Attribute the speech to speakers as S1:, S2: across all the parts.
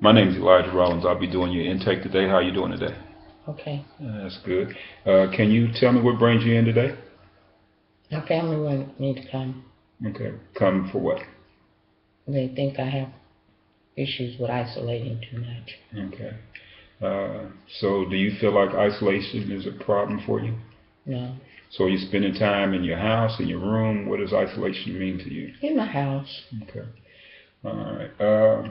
S1: My name is Elijah Rollins. I'll be doing your intake today. How are you doing today?
S2: Okay.
S1: That's good. Can you tell me what brings you in today?
S2: My family wanted me to come.
S1: Okay. Come for what?
S2: They think I have issues with isolating too much.
S1: Okay. So do you feel like isolation is a problem for you?
S2: No.
S1: So you're spending time in your house, in your room. What does isolation mean to you?
S2: In my house.
S1: Okay. All right.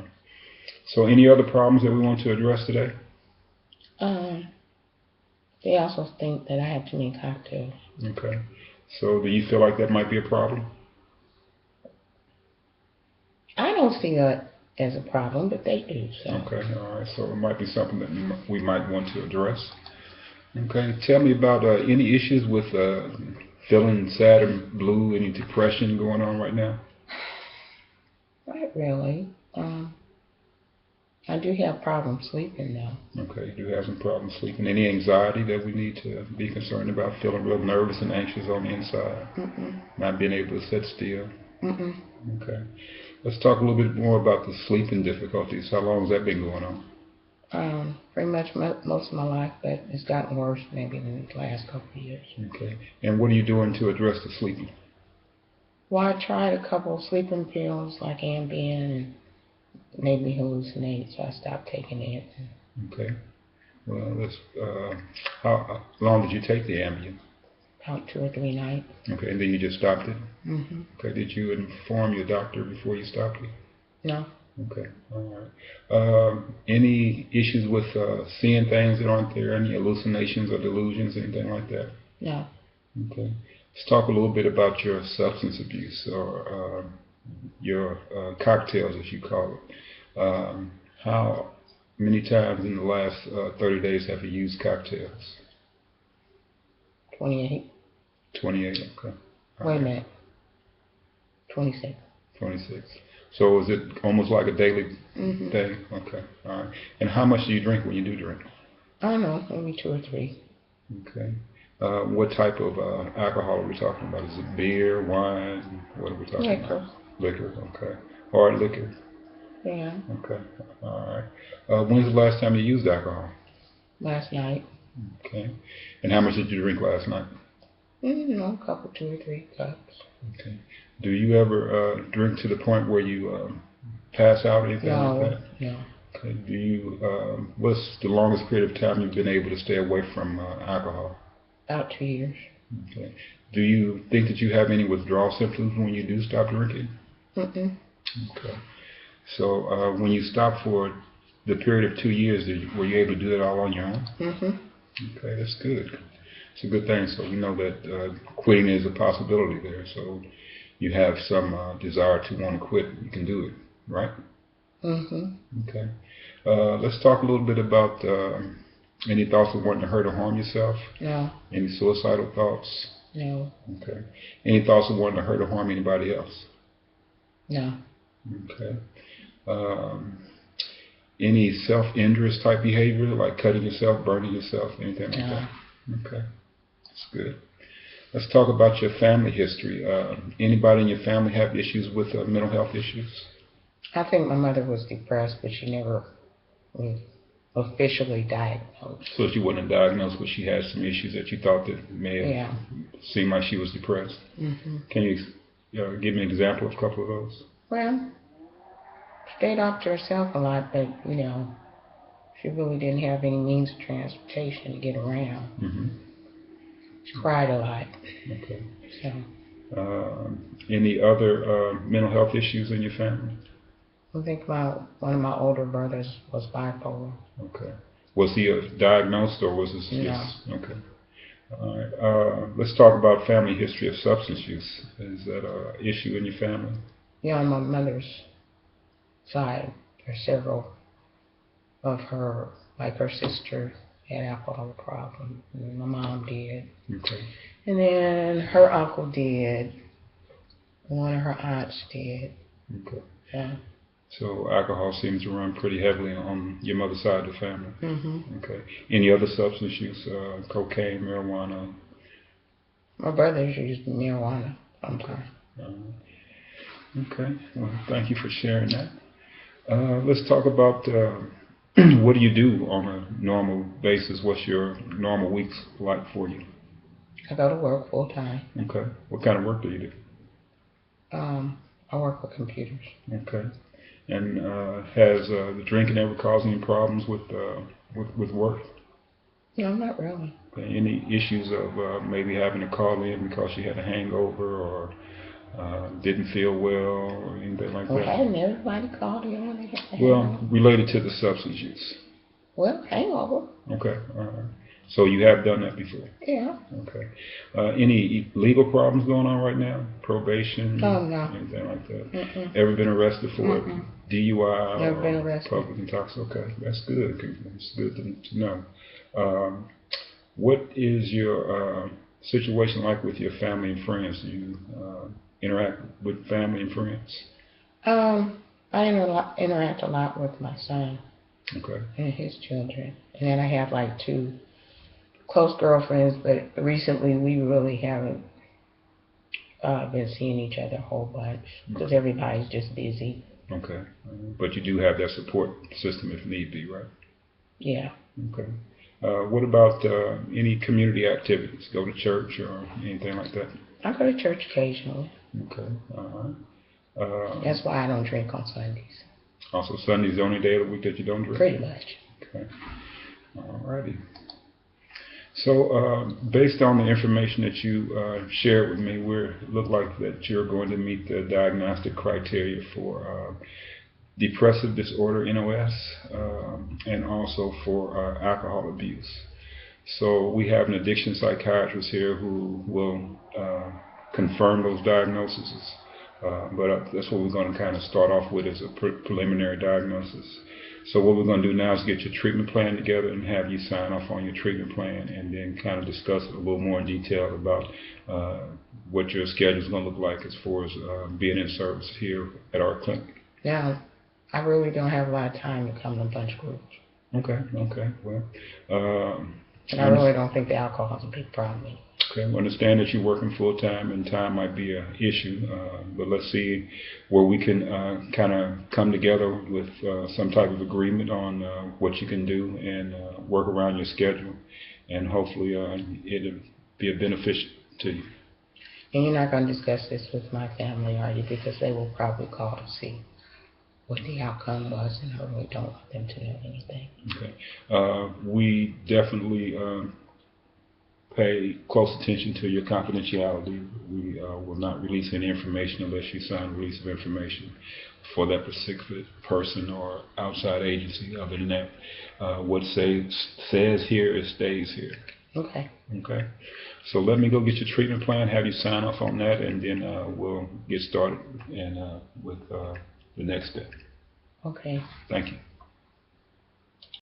S1: So any other problems that we want to address today?
S2: They also think that I have too many cocktails.
S1: Okay. So do you feel like that might be a problem?
S2: I don't see that as a problem, but they do. So.
S1: Okay. All right. So it might be something that we might want to address. Okay. Tell me about any issues with feeling sad or blue, any depression going on right now?
S2: Not really. I do have problems sleeping though.
S1: Okay, you do have some problems sleeping. Any anxiety that we need to be concerned about? Feeling real nervous and anxious on the inside?
S2: Mm-mm.
S1: Not being able to sit still?
S2: Mm-mm.
S1: Okay. Let's talk a little bit more about the sleeping difficulties. How long has that been going on?
S2: Pretty much most of my life, but it's gotten worse maybe in the last couple of years.
S1: Okay. And what are you doing to address the sleeping?
S2: Well, I tried a couple of sleeping pills like Ambien and made me hallucinate, so I stopped taking it.
S1: Okay. Well, how long did you take the Ambien?
S2: About 2 or 3 nights.
S1: Okay, and then you just stopped it?
S2: Mm-hmm.
S1: Okay, did you inform your doctor before you stopped it?
S2: No.
S1: Okay, all right. Any issues with seeing things that aren't there? Any hallucinations or delusions, anything like that?
S2: No.
S1: Okay. Let's talk a little bit about your substance abuse or your cocktails, as you call it. How many times in the last 30 days have you used cocktails?
S2: 28.
S1: 28, okay.
S2: Wait a minute. 26.
S1: 26. So is it almost like a daily day? Okay, all right. And how much do you drink when you do drink?
S2: I don't know, maybe 2 or 3.
S1: Okay. What type of alcohol are we talking about? Is it beer, wine? What are we talking about? Liquor, okay. Hard liquor?
S2: Yeah.
S1: Okay, all right. When's the last time you used alcohol?
S2: Last night.
S1: Okay. And how much did you drink last night?
S2: A couple, 2 or 3 cups.
S1: Okay. Do you ever drink to the point where you pass out or anything like that?
S2: No.
S1: Okay. Do you? What's the longest period of time you've been able to stay away from alcohol?
S2: About 2 years.
S1: Okay. Do you think that you have any withdrawal symptoms when you do stop drinking?
S2: Mm-mm.
S1: Okay. So when you stopped for the period of 2 years, were you able to do that all on your own?
S2: Mm-hmm.
S1: Okay, that's good. It's a good thing. So we know that quitting is a possibility there. So you have some desire to want to quit. You can do it, right?
S2: Mm-hmm.
S1: Okay. Let's talk a little bit about any thoughts of wanting to hurt or harm yourself?
S2: No.
S1: Any suicidal thoughts?
S2: No.
S1: Okay. Any thoughts of wanting to hurt or harm anybody else?
S2: No.
S1: Okay. Any self-injurious type behavior, like cutting yourself, burning yourself, anything like that? Okay. That's good. Let's talk about your family history. Anybody in your family have issues with mental health issues?
S2: I think my mother was depressed, but she never was officially diagnosed.
S1: So she wasn't diagnosed, but she had some issues that you thought that may have seemed like she was depressed.
S2: Mm-hmm.
S1: Can you give me an example of a couple of those?
S2: Well, she stayed off to herself a lot, but, she really didn't have any means of transportation to get around.
S1: Mm-hmm.
S2: She cried a lot.
S1: Okay.
S2: So.
S1: Any other mental health issues in your family?
S2: I think one of my older brothers was bipolar.
S1: Okay. Was he diagnosed or was this just...
S2: No.
S1: Okay. All right. Let's talk about family history of substance use. Is that an issue in your family?
S2: Yeah, on my mother's side, there's several of her, like her sister had alcohol problem, and my mom did.
S1: Okay.
S2: And then her uncle did, and one of her aunts did.
S1: Okay.
S2: Yeah.
S1: So alcohol seems to run pretty heavily on your mother's side of the family.
S2: Mm-hmm.
S1: Okay. Any other substance use? Cocaine, marijuana?
S2: My brothers used marijuana sometimes.
S1: Okay. Well, thank you for sharing that. Let's talk about what do you do on a normal basis? What's your normal weeks like for you?
S2: I go to work full time.
S1: Okay. What kind of work do you do?
S2: I work with computers.
S1: Okay. And has the drinking ever caused any problems with work?
S2: No, not really.
S1: Okay. Any issues of maybe having to call in because you had a hangover or didn't feel well or anything like
S2: Well,
S1: that?
S2: hadn't everybody called in when they had the
S1: Well,
S2: hangover?
S1: related to the substance use.
S2: Well, hangover.
S1: Okay. So you have done that before.
S2: Yeah.
S1: Okay. Any legal problems going on right now? Probation?
S2: Oh, no.
S1: Anything like that?
S2: Mm-mm.
S1: Ever been arrested for
S2: Mm-mm.
S1: DUI
S2: Never been
S1: or
S2: arrested.
S1: public intoxication? Okay, that's good. It's good to know. Um, what is your situation like with your family and friends? Do you interact with family and friends?
S2: I interact a lot with my son
S1: Okay.
S2: and his children. And then I have like two close girlfriends, but recently we really haven't been seeing each other a whole bunch because everybody's just busy.
S1: Okay. But you do have that support system if need be, right?
S2: Yeah.
S1: Okay. What about any community activities? Go to church or anything like that?
S2: I go to church occasionally.
S1: Okay. All right.
S2: That's why I don't drink on Sundays.
S1: Also, Sunday's the only day of the week that you don't drink?
S2: Pretty much.
S1: Okay. All righty. So, based on the information that you shared with me, look like that you're going to meet the diagnostic criteria for depressive disorder, NOS, and also for alcohol abuse. So we have an addiction psychiatrist here who will confirm those diagnoses. But that's what we're going to kind of start off with as a preliminary diagnosis. So what we're going to do now is get your treatment plan together and have you sign off on your treatment plan and then kind of discuss a little more in detail about what your schedule is going to look like as far as being in service here at our clinic.
S2: Now, I really don't have a lot of time to come to bunch groups.
S1: Okay. Well,
S2: and I really don't think the alcohol is a big problem.
S1: Okay, we understand that you're working full time and time might be an issue, but let's see where we can kind of come together with some type of agreement on what you can do and work around your schedule, and hopefully it'll be a beneficial to you.
S2: And you're not going to discuss this with my family, are you? Because they will probably call to see what the outcome was, and I really don't want them to know anything.
S1: Okay. We definitely pay close attention to your confidentiality. We will not release any information unless you sign a release of information for that particular person or outside agency. Other than that, what says here, it stays here.
S2: Okay.
S1: Okay. So let me go get your treatment plan, have you sign off on that, and then we'll get started and with the next step.
S2: Okay.
S1: Thank you.